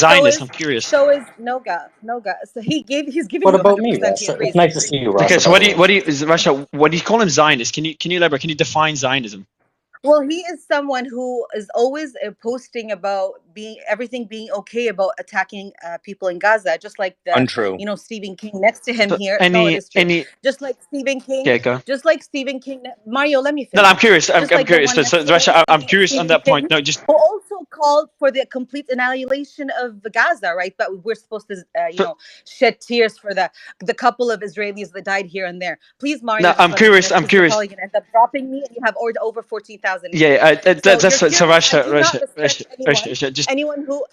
Zionist? I'm curious. So is Noga. So he's giving What you about me, 100%. He Russia? agrees. It's nice to see you, Russia. Okay, so is Russia? What do you call him Zionist? Can you elaborate? Can you define Zionism? Well, he is someone who is always posting about everything being okay about attacking people in Gaza, just like Untrue. Stephen King next to him So here. No, it is true. Just like Stephen King. Okay, go. Just like Stephen King. Mario, let me No, finish. I'm curious. I'm Just like the curious. one So next to Russia, I'm him, curious on Stephen that point. King, No, just who also called for the complete annihilation of Gaza, right? But we're supposed to, shed tears for the couple of Israelis that died here and there. Please, Mario. no. Just I'm let me curious. finish, I'm 'cause you're curious. probably gonna end up dropping me, and you have over 14,000 views. Yeah, that's So so Russia. I do not respect anyone. Just Anyone who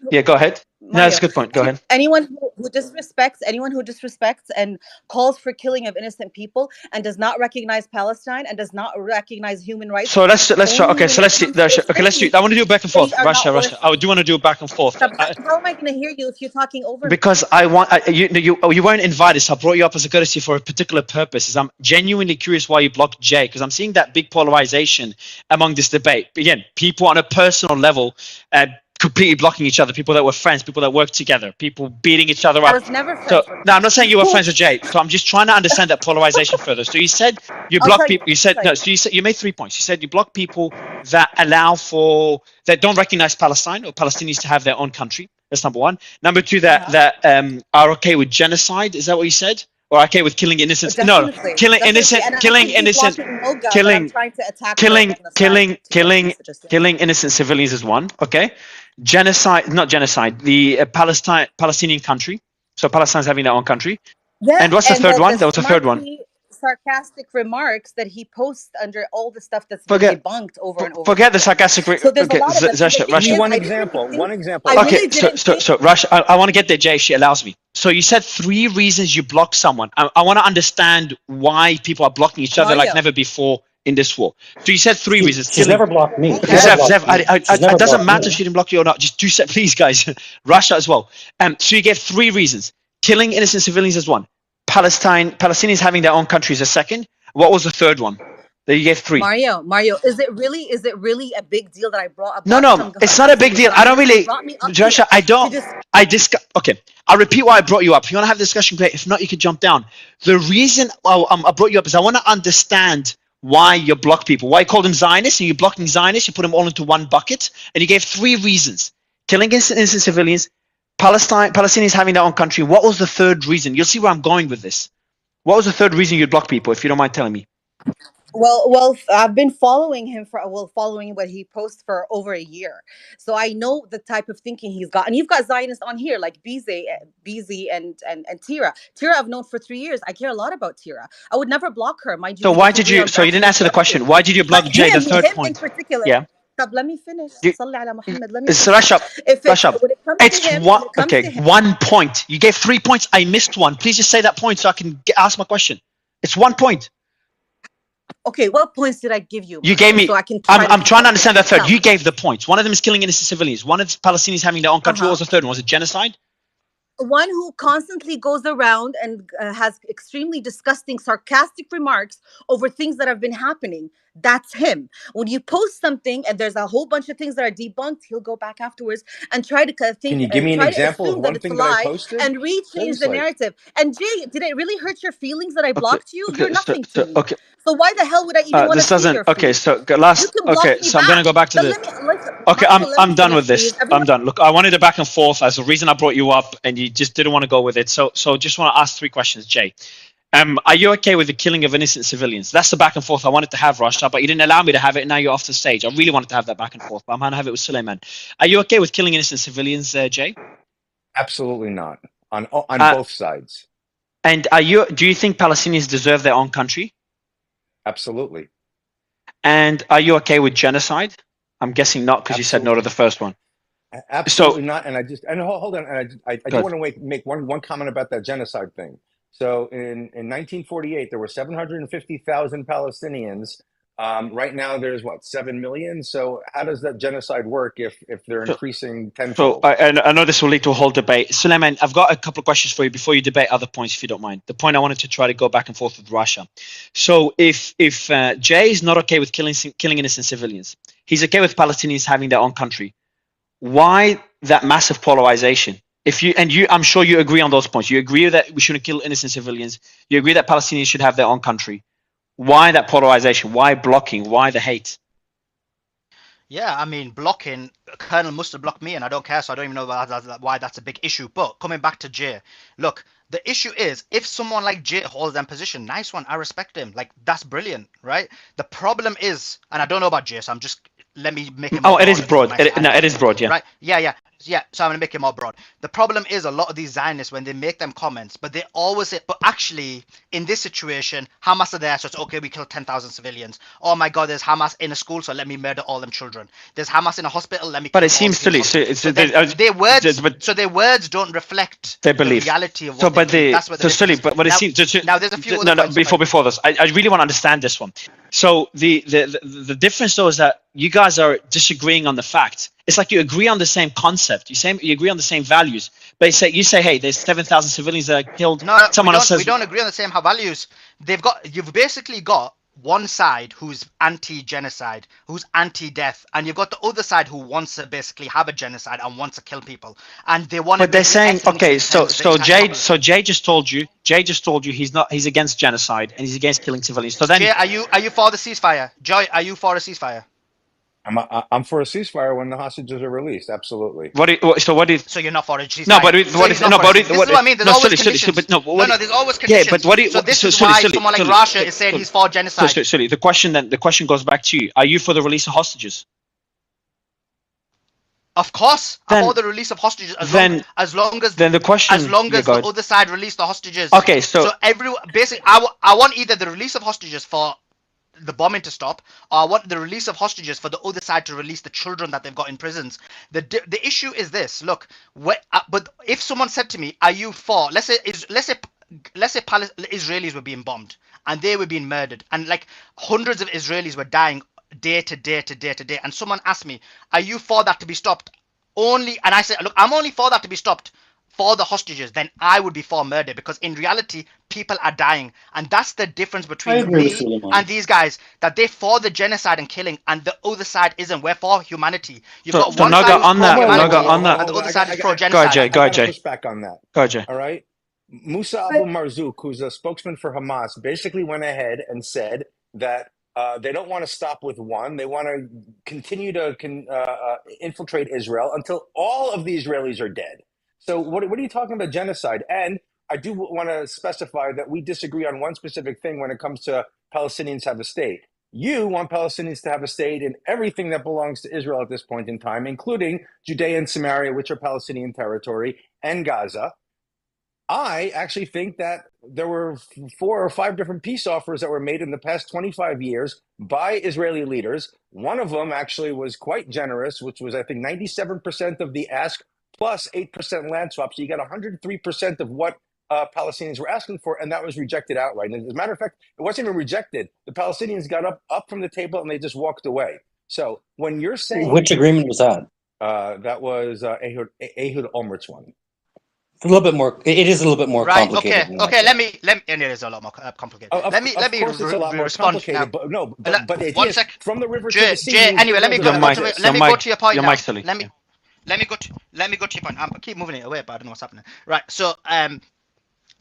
yeah. Go ahead. No, Mario, that's a good point. Go ahead. anyone who disrespects and calls for killing of innocent people and does not recognize Palestine and does not recognize human rights. So let's try. Okay, so let's see. Okay, let's do. I want to do it back and forth. These are Russia. not worth I do want to do it back and forth. How am I going to hear you if you're talking over me? Because I want you weren't invited, so I brought you up as a courtesy for a particular purpose. Is I'm genuinely curious why you blocked Jay, because I'm seeing that big polarization among this debate. Again, people on a personal level completely blocking each other, people that were friends, people that worked together, people beating each other up. I was never friends with no, I'm not saying you were friends with Jay. So I'm just trying to understand that polarization further. So you said you block people. You said no. So you made 3 points. You said you block people that that don't recognize Palestine or Palestinians to have their own country. That's number one. Number two, that are okay with genocide. Is that what you said? Or okay with killing innocent? No, killing innocent civilians is one. Okay, genocide, not genocide. The Palestinian country. So Palestine's having their own country. Yeah, and what's the third one? There was a third one. Sarcastic remarks that he posts under all the stuff that's been debunked over and over. Forget the sarcastic. So there's a lot of Russia, give me one example. Okay, so Russia, I want to get there, Jay. She allows me. So you said 3 reasons you block someone. I want to understand why people are blocking each other like never before in this war. So you said 3 reasons. She's never blocked me. It doesn't matter if she didn't block you or not. Just 2 seconds, please, guys. Russia as well. So you gave 3 reasons. Killing innocent civilians is 1. Palestinians having their own country is a second. What was the third one? That you gave 3. Mario, is it really a big deal that I brought up? No, it's not a big deal. I don't really, Joshua. Okay, I'll repeat why I brought you up. If you want to have a discussion, great. If not, you can jump down. The reason I brought you up is I want to understand why you block people. Why you call them Zionists, and you're blocking Zionists. You put them all into one bucket, and you gave 3 reasons: killing innocent civilians, Palestinians having their own country. What was the third reason? You'll see where I'm going with this. What was the third reason you'd block people, if you don't mind telling me? Well, I've been following him following what he posts for over a year, so I know the type of thinking he's got. And you've got Zionists on here like BZ and Tira. Tira I've known for 3 years. I care a lot about Tira. I would never block her, mind you. So why did you? So you didn't answer the question. Why did you block Jay? The third point. In particular. Yeah. Let me finish. It's rush up. It's 1 point. You gave 3 points. I missed 1. Please just say that point so I can ask my question. It's 1 point. Okay, what points did I give you? You gave me. So I can I'm trying to understand that third. You gave the points. One of them is killing innocent civilians. One of the Palestinians having their own country. What was the third one? Was it genocide? One who constantly goes around and has extremely disgusting, sarcastic remarks over things that have been happening. That's him. When you post something and there's a whole bunch of things that are debunked, he'll go back afterwards and try to think. Can you give me an example of one thing that I posted? And rechange the narrative. And Jay, did it really hurt your feelings that I blocked you? You're nothing to me. Okay. So why the hell would I even want to see your feelings? So I'm going to go back to the... Okay, I'm done with this. I'm done. Look, I wanted a back and forth as a reason I brought you up, and you just didn't want to go with it. So just want to ask 3 questions, Jay. Are you okay with the killing of innocent civilians? That's the back and forth I wanted to have, Rasha, but you didn't allow me to have it, and now you're off the stage. I really wanted to have that back and forth, but I'm going to have it with Sulaiman. Are you okay with killing innocent civilians, Jay? Absolutely not. On both sides. And do you think Palestinians deserve their own country? Absolutely. And are you okay with genocide? I'm guessing not, because you said no to the first one. Absolutely not. And hold on. And I do want to make one comment about that genocide thing. So in 1948, there were 750,000 Palestinians. Right now, there's 7 million. So how does that genocide work if they're increasing tenfold? So I know this will lead to a whole debate. Sulaiman, I've got a couple of questions for you before you debate other points, if you don't mind. The point I wanted to try to go back and forth with Russia. So if Jay is not okay with killing innocent civilians, he's okay with Palestinians having their own country. why that massive polarization? I'm sure you agree on those points. You agree that we shouldn't kill innocent civilians. You agree that Palestinians should have their own country. Why that polarization? Why blocking? Why the hate? Yeah, I mean, blocking, Colonel must have blocked me, and I don't care, so I don't even know why that's a big issue. But coming back to Jay, look, the issue is if someone like Jay holds that position, nice one, I respect him. Like, that's brilliant, right? The problem is, and I don't know about Jay, so let me make it more it is broad. nice It is broad, yeah. Right? Yeah. So I'm gonna make it more broad. The problem is a lot of these Zionists when they make them comments, but they always say, but actually in this situation, Hamas are there, so it's okay. We killed 10,000 civilians. Oh my God, there's Hamas in a school, so let me murder all them children. There's Hamas in a hospital, let me. But it seems silly. So their words don't reflect their belief. The reality of what they believe. That's what silly. But it seems now there's a few. Before this, I really want to understand this one. So the difference though is that you guys are disagreeing on the fact. It's like you agree on the same concept. You agree on the same values, but you say, hey, there's 7,000 civilians that are killed. No, someone else says we don't agree on the same values. You've basically got one side who's anti-genocide, who's anti-death, and you've got the other side who wants to basically have a genocide and wants to kill people, and they want. But they're saying, okay, so Jay just told you he's against genocide and he's against killing civilians. So then, Jay, are you for the ceasefire? Joy, are you for a ceasefire? I'm for a ceasefire when the hostages are released. Absolutely. So you're not for a ceasefire? No, but this is what I mean. There's always conditions. There's always conditions. Yeah, but so this is why someone like Russia is saying he's for genocide. So the question goes back to you: are you for the release of hostages? Of course, I'm for the release of hostages as long as the other side release the hostages. Okay, so everyone basically, I want either the release of hostages for the bombing to stop, or I want the release of hostages for the other side to release the children that they've got in prisons. The issue is this: look, but if someone said to me, "Are you for?" Let's say Israelis were being bombed and they were being murdered, and like hundreds of Israelis were dying day to day, and someone asked me, "Are you for that to be stopped?" And I said, "Look, I'm only for that to be stopped for the hostages." Then I would be for murder, because in reality people are dying, and that's the difference between me and these guys, that they're for the genocide and killing and the other side isn't. We're for humanity. You've got one side who's pro-humanity and the other side is pro-genocide. Go ahead, Jay. Push back on that. Go ahead, Jay. All right. Musa Abu Marzouk, who's a spokesman for Hamas, basically went ahead and said that they don't want to stop with one. They want to continue to infiltrate Israel until all of the Israelis are dead. So what are you talking about genocide? And I do want to specify that we disagree on one specific thing when it comes to Palestinians have a state. You want Palestinians to have a state in everything that belongs to Israel at this point in time, including Judea and Samaria, which are Palestinian territory, and Gaza. I actually think that there were 4 or 5 different peace offers that were made in the past 25 years by Israeli leaders. One of them actually was quite generous, which was, I think, 97% of the ask plus 8% land swap. So you got 103% of what Palestinians were asking for, and that was rejected outright. And as a matter of fact, it wasn't even rejected. The Palestinians got up from the table and they just walked away. So when you're saying... Which agreement was that? That was Ehud Olmert's one. A little bit more. It is a little bit more complicated. Okay. Let me. And it is a lot more complicated. Let me respond now. But one sec. From the river Jay, to the sea. Anyway, let me go to your point now. Let me go to your point. I keep moving it away, but I don't know what's happening. Right. So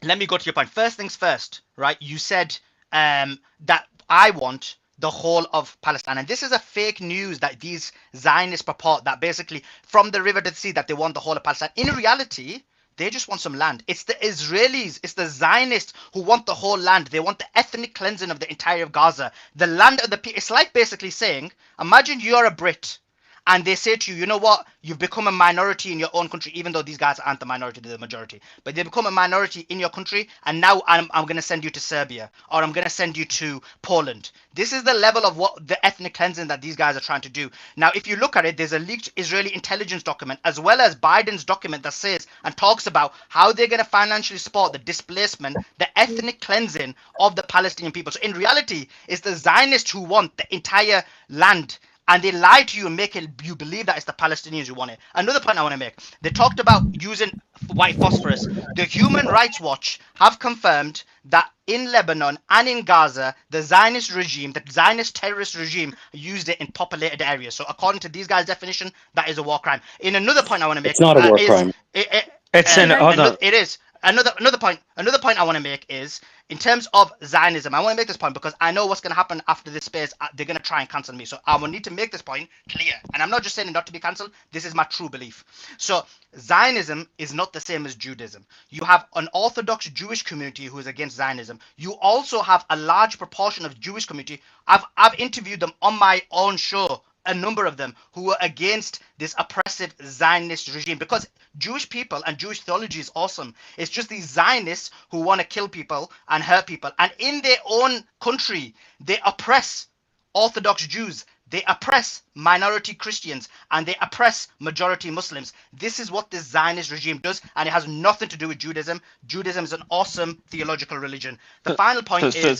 let me go to your point. First things first. Right. You said that I want the whole of Palestine, and this is a fake news that these Zionists purport, that basically from the river to the sea that they want the whole of Palestine. In reality, they just want some land. It's the Israelis, it's the Zionists who want the whole land. They want the ethnic cleansing of the entire of Gaza. The land of the people. It's like basically saying, imagine you're a Brit and they say to you, you know what? You've become a minority in your own country, even though these guys aren't the minority, they're the majority. But they become a minority in your country, and now I'm going to send you to Serbia, or I'm going to send you to Poland. This is the level of what the ethnic cleansing that these guys are trying to do. Now, if you look at it, there's a leaked Israeli intelligence document, as well as Biden's document that says and talks about how they're going to financially support the displacement, the ethnic cleansing of the Palestinian people. So in reality, it's the Zionists who want the entire land and they lie to you and make you believe that it's the Palestinians who want it. Another point I want to make: they talked about using white phosphorus. The Human Rights Watch have confirmed that in Lebanon and in Gaza, the Zionist regime, the Zionist terrorist regime, used it in populated areas. So according to these guys' definition, that is a war crime. In another point I want to make, it's not a war crime. It is. Another point I want to make is, in terms of Zionism, I want to make this point because I know what's going to happen after this space. They're going to try and cancel me, so I will need to make this point clear. And I'm not just saying it not to be cancelled. This is my true belief. So Zionism is not the same as Judaism. You have an Orthodox Jewish community who is against Zionism. You also have a large proportion of Jewish community. I've interviewed them on my own show, a number of them, who were against this oppressive Zionist regime, because Jewish people and Jewish theology is awesome. It's just these Zionists who want to kill people and hurt people. And in their own country, they oppress Orthodox Jews. They oppress minority Christians, and they oppress majority Muslims. This is what this Zionist regime does, and it has nothing to do with Judaism. Judaism is an awesome theological religion. The final point is...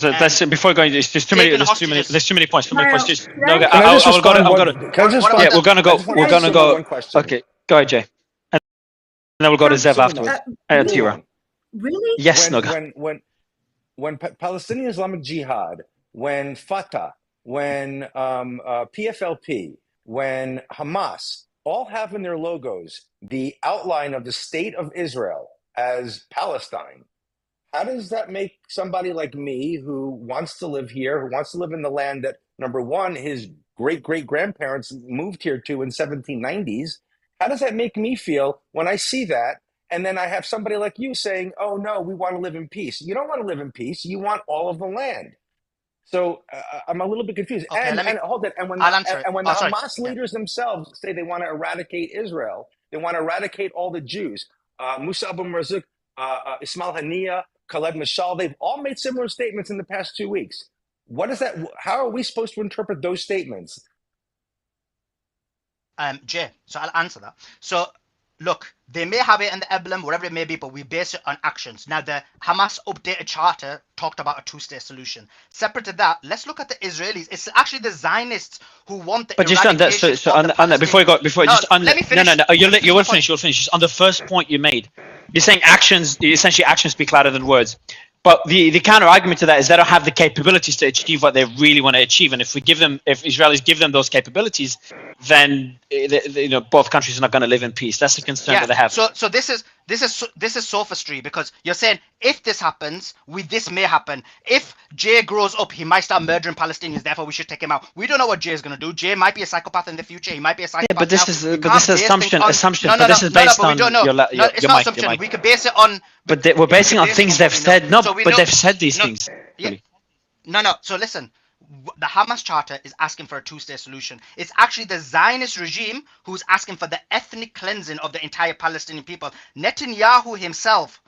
before going, there's too many points. Too many questions. We're gonna go. Okay, go ahead, Jay. And then we'll go to Zev afterwards. Tira. Really? Yes, Noga. When Palestinian Islamic Jihad, when Fatah, when PFLP, when Hamas all have in their logos the outline of the state of Israel as Palestine, how does that make somebody like me who wants to live here, who wants to live in the land that, number one, his great-great-grandparents moved here to in 1790s, how does that make me feel when I see that? And then I have somebody like you saying, oh, no, we want to live in peace. You don't want to live in peace. You want all of the land. So I'm a little bit confused. Okay, and hold it. And when the Hamas leaders themselves say they want to eradicate Israel, they want to eradicate all the Jews. Musa Abu Marzouk, Ismail Haniyeh, Khaled Mashal, they've all made similar statements in the past 2 weeks. What is that? How are we supposed to interpret those statements? Jay, so I'll answer that. So look, they may have it in the emblem, whatever it may be, but we base it on actions. Now, the Hamas updated charter talked about a two-state solution. Separate to that, let's look at the Israelis. It's actually the Zionists who want the eradication on that, before you go, let me finish. No, you will finish. Just on the first point you made, you're saying essentially actions speak louder than words. But the counter argument to that is they don't have the capabilities to achieve what they really want to achieve, and if Israelis give them those capabilities, then both countries are not going to live in peace. That's the concern that they have. So this is sophistry, because you're saying if this happens, this may happen. If Jay grows up, he might start murdering Palestinians. Therefore, we should take him out. We don't know what Jay is going to do. Jay might be a psychopath in the future. He might be a psychopath. Yeah, but this is assumption. But this is based on it's not assumption. We could base it on. But we're basing on things they've said. No, but they've said these things. Yeah. No. So listen. The Hamas charter is asking for a two-state solution. It's actually the Zionist regime who's asking for the ethnic cleansing of the entire Palestinian people. Netanyahu himself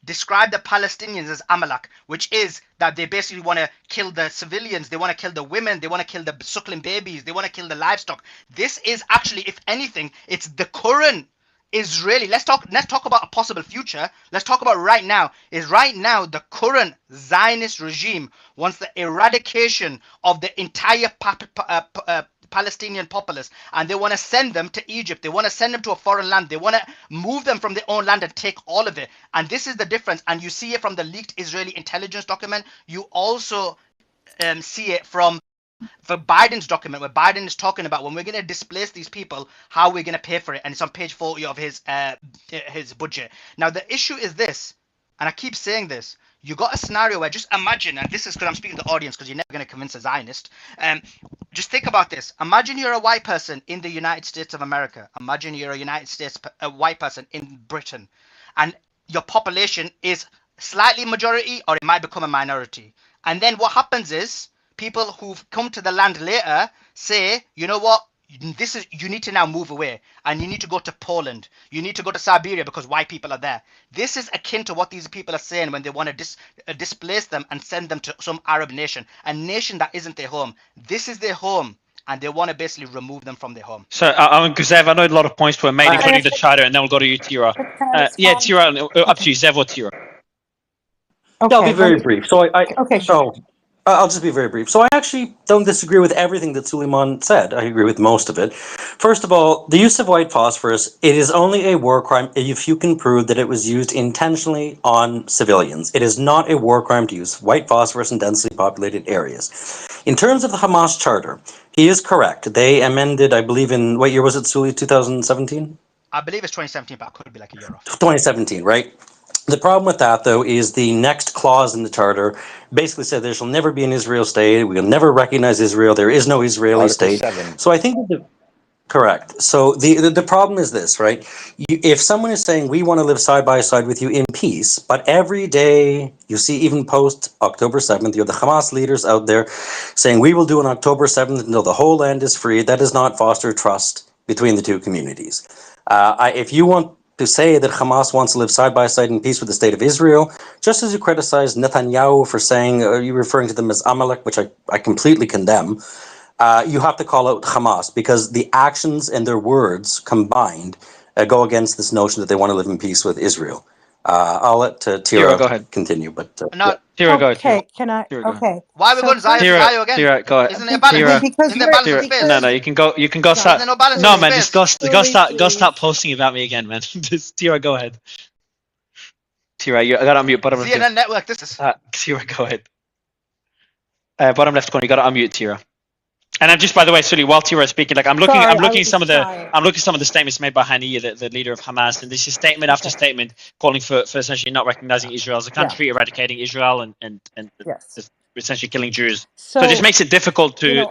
described the Palestinians as Amalek, which is that they basically want to kill the civilians, they want to kill the women, they want to kill the suckling babies, they want to kill the livestock. This is actually, if anything, it's the current Israeli. Let's talk about a possible future. Let's talk about right now. Right now the current Zionist regime wants the eradication of the entire Palestinian populace, and they want to send them to Egypt. They want to send them to a foreign land. They want to move them from their own land and take all of it. And this is the difference. And you see it from the leaked Israeli intelligence document. You also see it from Biden's document, where Biden is talking about when we're going to displace these people, how we're going to pay for it. And it's on page 40 of his budget. Now, the issue is this, and I keep saying this. You got a scenario where, just imagine, and this is because I'm speaking to the audience, because you're never going to convince a Zionist. Just think about this. Imagine you're a white person in the United States of America. Imagine you're a white person in Britain, and your population is slightly majority, or it might become a minority. And then what happens is, people who've come to the land later say, you know what, you need to now move away, and you need to go to Poland, you need to go to Siberia because white people are there. This is akin to what these people are saying when they want to displace them and send them to some Arab nation, a nation that isn't their home. This is their home, and they want to basically remove them from their home. So, Zev, I know a lot of points were made, including the charter, and then we'll go to you, Tira. Tira, up to you, Zev or Tira. Okay, I'll be very brief. So I'll just be very brief. So I actually don't disagree with everything that Sulaiman said. I agree with most of it. First of all, the use of white phosphorus, it is only a war crime if you can prove that it was used intentionally on civilians. It is not a war crime to use white phosphorus in densely populated areas. In terms of the Hamas charter, he is correct. They amended, I believe, in what year was it, Suli? 2017? I believe it's 2017, but it could be like a year off. 2017, right? The problem with that, though, is the next clause in the charter basically said there shall never be an Israel state. We will never recognize Israel. There is no Israeli Article state. 7. So I think correct. So the problem is this, right? If someone is saying we want to live side by side with you in peace, but every day you see, even post October 7th, you have the Hamas leaders out there saying we will do on October 7th until the whole land is free. That does not foster trust between the two communities. If you want to say that Hamas wants to live side by side in peace with the state of Israel, just as you criticize Netanyahu for saying, you're referring to them as Amalek, which I completely condemn, you have to call out Hamas because the actions and their words combined go against this notion that they want to live in peace with Israel. I'll let Tira go ahead. continue, but No, Tira, go ahead. Okay, can I? Tira, go. Okay. why are we going Zion again? Tira, go ahead. Isn't it a balance? Tira, Because Isn't there balance in space? no, you can go. You can go start. Isn't there no balance No, in man, space? just go start posting about me again, man. Just Tira, go ahead. Tira, I got to unmute bottom left. CNN network. This is. Tira, go ahead. Bottom left corner, you got to unmute Tira. And I'm just, by the way, Sully, while Tira is speaking, like I'm looking at some of the statements made by Haniya, the leader of Hamas, and this is statement after statement calling for essentially not recognizing Israel as a country, eradicating Israel, and essentially killing Jews. So it just makes it difficult to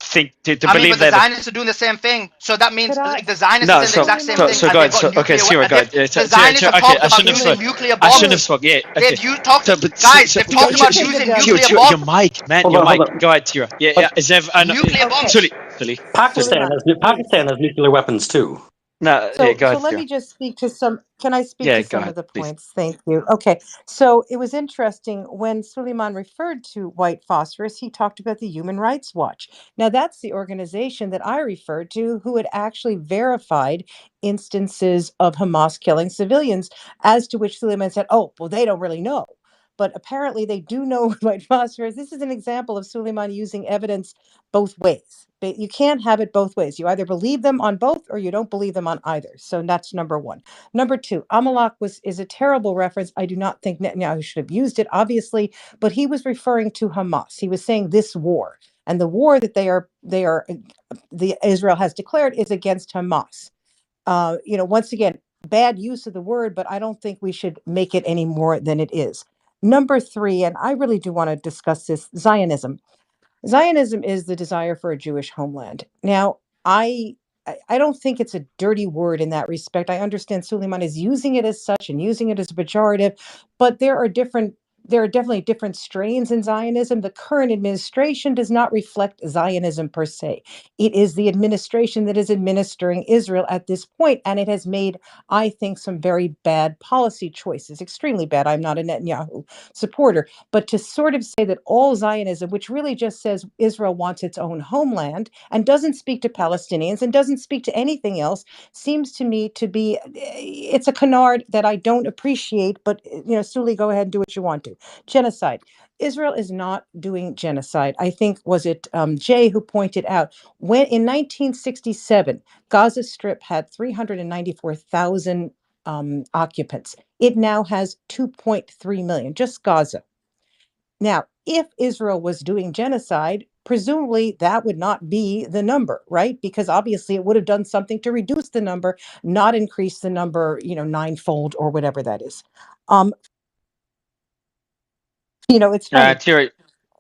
think to believe that. The Zionists are doing the same thing, so that means like the Zionists are doing the exact same thing. So go ahead. Okay, Tira, go ahead. The Zionists have talked about using nuclear bombs. I shouldn't have spoken. Yeah, they've talked about using nuclear bombs. Your mic, man. Your mic. Go ahead, Tira. Yeah. Is there nuclear bombs? Sully. Pakistan has nuclear weapons too. No, so, go ahead. So let me just speak to some. Can I speak to some of the please. points? Thank you. Okay. So it was interesting when Sulaiman referred to white phosphorus, he talked about the Human Rights Watch. Now, that's the organization that I referred to who had actually verified instances of Hamas killing civilians, as to which Sulaiman said, oh, well, they don't really know. But apparently they do know white phosphorus. This is an example of Sulaiman using evidence both ways. You can't have it both ways. You either believe them on both or you don't believe them on either. So that's number one. Number two, Amalek is a terrible reference. I do not think Netanyahu should have used it, obviously, but he was referring to Hamas. He was saying this war, and the war that the Israel has declared is against Hamas. Once again, bad use of the word, but I don't think we should make it any more than it is. Number three, and I really do want to discuss this, Zionism. Zionism is the desire for a Jewish homeland. Now, I don't think it's a dirty word in that respect. I understand Sulaiman is using it as such and using it as a pejorative, but there are definitely different strains in Zionism. The current administration does not reflect Zionism per se. It is the administration that is administering Israel at this point, and it has made, I think, some very bad policy choices, extremely bad. I'm not a Netanyahu supporter, but to sort of say that all Zionism, which really just says Israel wants its own homeland and doesn't speak to Palestinians and doesn't speak to anything else, seems to me to be, it's a canard that I don't appreciate, but, Suli, go ahead and do what you want to. Genocide. Israel is not doing genocide. I think, was it Jay who pointed out, when in 1967, Gaza Strip had 394,000 occupants. It now has 2.3 million, just Gaza. Now, if Israel was doing genocide, presumably that would not be the number, right? Because obviously it would have done something to reduce the number, not increase the number, ninefold or whatever that is. It's funny.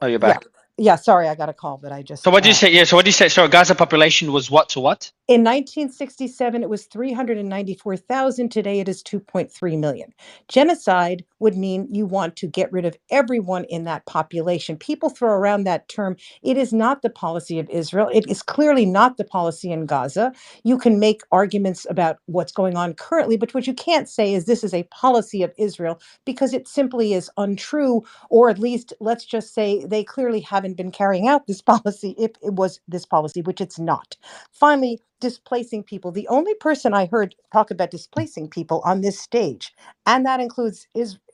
Oh, you're back. Yeah, sorry, I got a call, but I just. So what did you say? Yeah, so what did you say? So Gaza population was what to what? In 1967, it was 394,000. Today, it is 2.3 million. Genocide would mean you want to get rid of everyone in that population. People throw around that term. It is not the policy of Israel. It is clearly not the policy in Gaza. You can make arguments about what's going on currently, but what you can't say is this is a policy of Israel, because it simply is untrue, or at least let's just say they clearly haven't been carrying out this policy if it was this policy, which it's not. Finally, displacing people. The only person I heard talk about displacing people on this stage, and that includes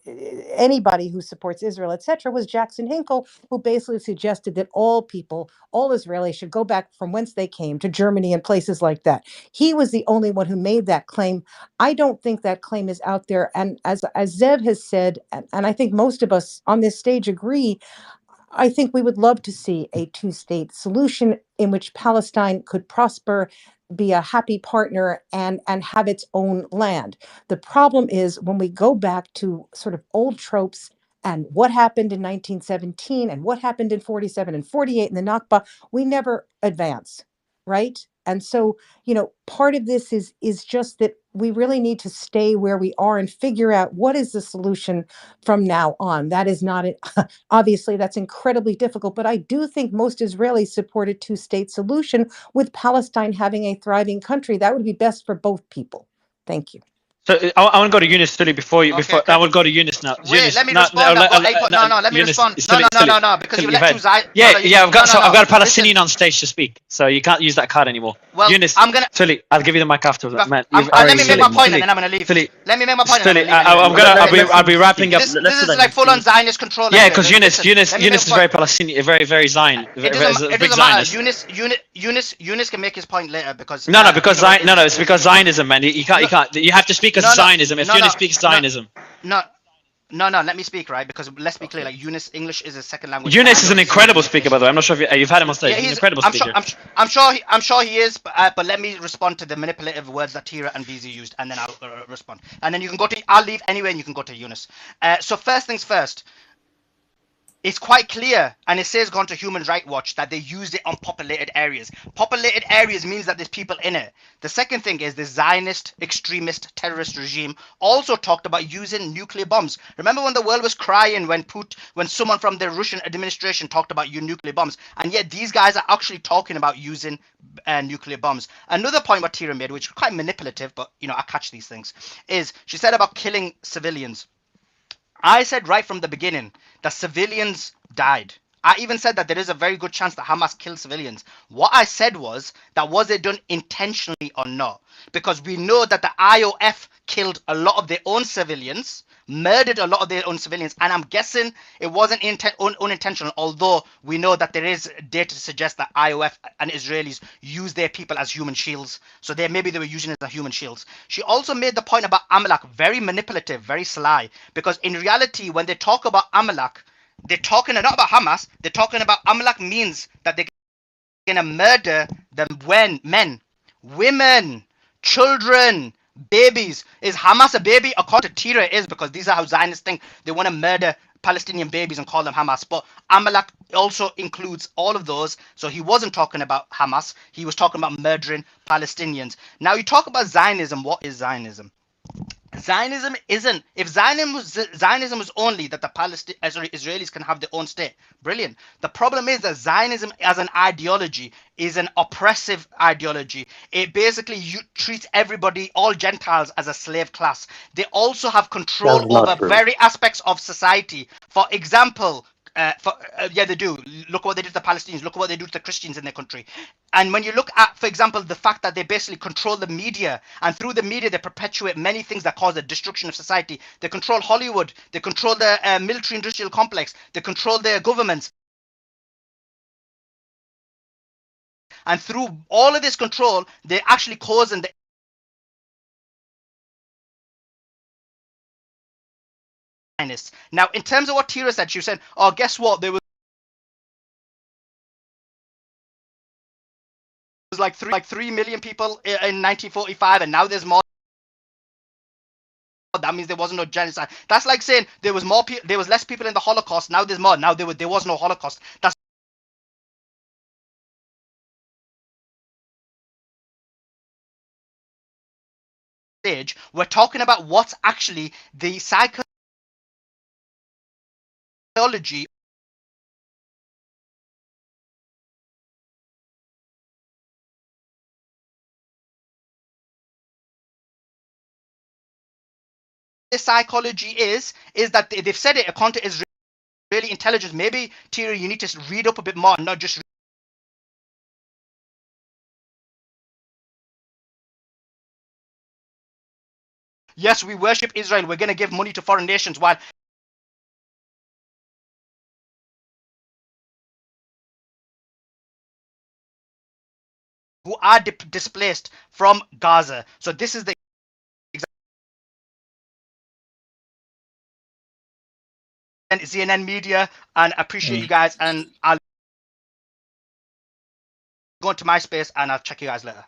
anybody who supports Israel, etc., was Jackson Hinkle, who basically suggested that all people, all Israelis, should go back from whence they came to Germany and places like that. He was the only one who made that claim. I don't think that claim is out there. And as Zev has said, and I think most of us on this stage agree, I think we would love to see a two-state solution in which Palestine could prosper, be a happy partner, and have its own land. The problem is when we go back to sort of old tropes and what happened in 1917 and what happened in 47 and 48 in the Nakba, we never advance, right? And so, part of this is just that we really need to stay where we are and figure out what is the solution from now on. That is not it. Obviously, that's incredibly difficult, but I do think most Israelis support a two-state solution with Palestine having a thriving country. That would be best for both people. Thank you. So I want to go to Eunice Sully before you. Okay. I will go to Eunice now. Wait, Eunice, let me respond. Let me Eunice, respond. Sully, No, because you let two Zion. I've got a Palestinian on stage to speak, so you can't use that card anymore. Well, Eunice, Sully, I'll give you the mic afterwards. Man, let me make my point and then I'm gonna leave. Sully, let me make my point. Sully, I'll be wrapping up. This is like full on Zionist control. Yeah, because Eunice is very Palestinian, very Zion. It doesn't matter. Eunice can make his point later because it's because Zionism, man. You can't. You have to speak as Zionism. If Eunice speaks Zionism. No, let me speak, right? Because let's be clear, like Eunice, English is a second language. Eunice is an incredible speaker, by the way. I'm not sure if you've had him on stage. Yeah, he's an incredible speaker. I'm sure he is, but let me respond to the manipulative words that Tira and BZ used, and then I'll respond. And then you can go to, I'll leave anyway, and you can go to Eunice. So first things first. It's quite clear, and it says gone to Human Rights Watch, that they used it on populated areas. Populated areas means that there's people in it. The second thing is the Zionist, extremist, terrorist regime also talked about using nuclear bombs. Remember when the world was crying when someone from the Russian administration talked about using nuclear bombs, and yet these guys are actually talking about using nuclear bombs. Another point what Tira made, which was quite manipulative, but I catch these things, is she said about killing civilians. I said right from the beginning that civilians died. I even said that there is a very good chance that Hamas killed civilians. What I said was it done intentionally or not? Because we know that the IOF killed a lot of their own civilians, murdered a lot of their own civilians, and I'm guessing it wasn't unintentional, although we know that there is data to suggest that IOF and Israelis use their people as human shields. So maybe they were using it as human shields. She also made the point about Amalek, very manipulative, very sly, because in reality, when they talk about Amalek, they're talking not about Hamas, they're talking about Amalek means that they're going to murder the men, women, children, babies. Is Hamas a baby? According to Tira, it is, because these are how Zionists think. They want to murder Palestinian babies and call them Hamas. But Amalek also includes all of those. So he wasn't talking about Hamas. He was talking about murdering Palestinians. Now you talk about Zionism. What is Zionism? Zionism isn't. If Zionism was only that the Israelis can have their own state, brilliant. The problem is that Zionism as an ideology is an oppressive ideology. It basically treats everybody, all Gentiles, as a slave class. They also have control over very aspects of society. For example, yeah, they do. Look what they do to the Palestinians. Look what they do to the Christians in their country. And when you look at, for example, the fact that they basically control the media, and through the media they perpetuate many things that cause the destruction of society. They control Hollywood. They control the military-industrial complex. They control their governments. And through all of this control, they're actually causing the Now, in terms of what Tira said, she said, "Oh, guess what? There was like 3 million people in 1945, and now there's more. That means there wasn't no genocide. That's like saying there was less people in the Holocaust. Now there's more. Now there was no Holocaust. That's stage. We're talking about what's actually the psychology is that they've said it. According to Israeli intelligence, maybe Tira, you need to read up a bit more, not just Yes, we worship Israel. We're going to give money to foreign nations while who are displaced from Gaza. So this is the CNN media, and I appreciate you guys. And I'll go into my space and I'll check you guys later.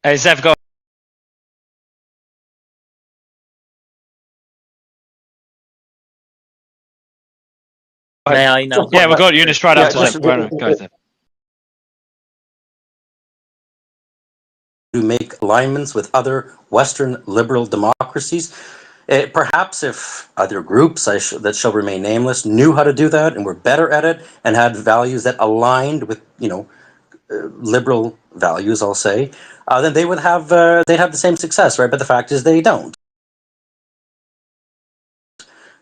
Zev, go. May I now? Yeah, we'll go to Eunice right after Zev. Go ahead. To make alignments with other Western liberal democracies. Perhaps if other groups that shall remain nameless knew how to do that and were better at it and had values that aligned with, liberal values, I'll say, then they would have they'd have the same success, right? But the fact is, they don't.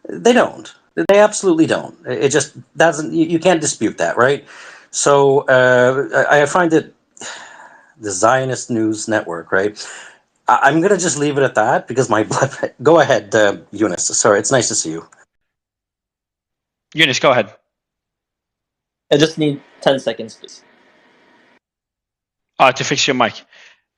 They don't. They absolutely don't. It just doesn't. You can't dispute that, right? So I find that the Zionist News Network, right? I'm gonna just leave it at that because my blood. Go ahead, Eunice. Sorry, it's nice to see you. Eunice, go ahead. I just need 10 seconds, please. To fix your mic.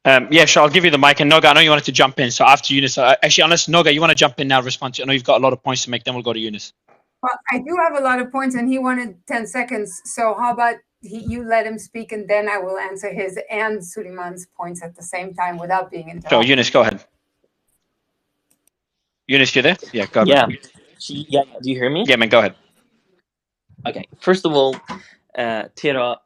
Yeah, sure. I'll give you the mic. And Noga, I know you wanted to jump in. So after Eunice, actually, unless Noga, you want to jump in now, respond to. I know you've got a lot of points to make. Then we'll go to Eunice. Well, I do have a lot of points, and he wanted 10 seconds. So how about you let him speak, and then I will answer his and Sulaiman's points at the same time without being interrupted. So Eunice, go ahead. Eunice, you there? Yeah, go ahead. Yeah. Do you hear me? Yeah, man, go ahead. Okay. First of all, Tira,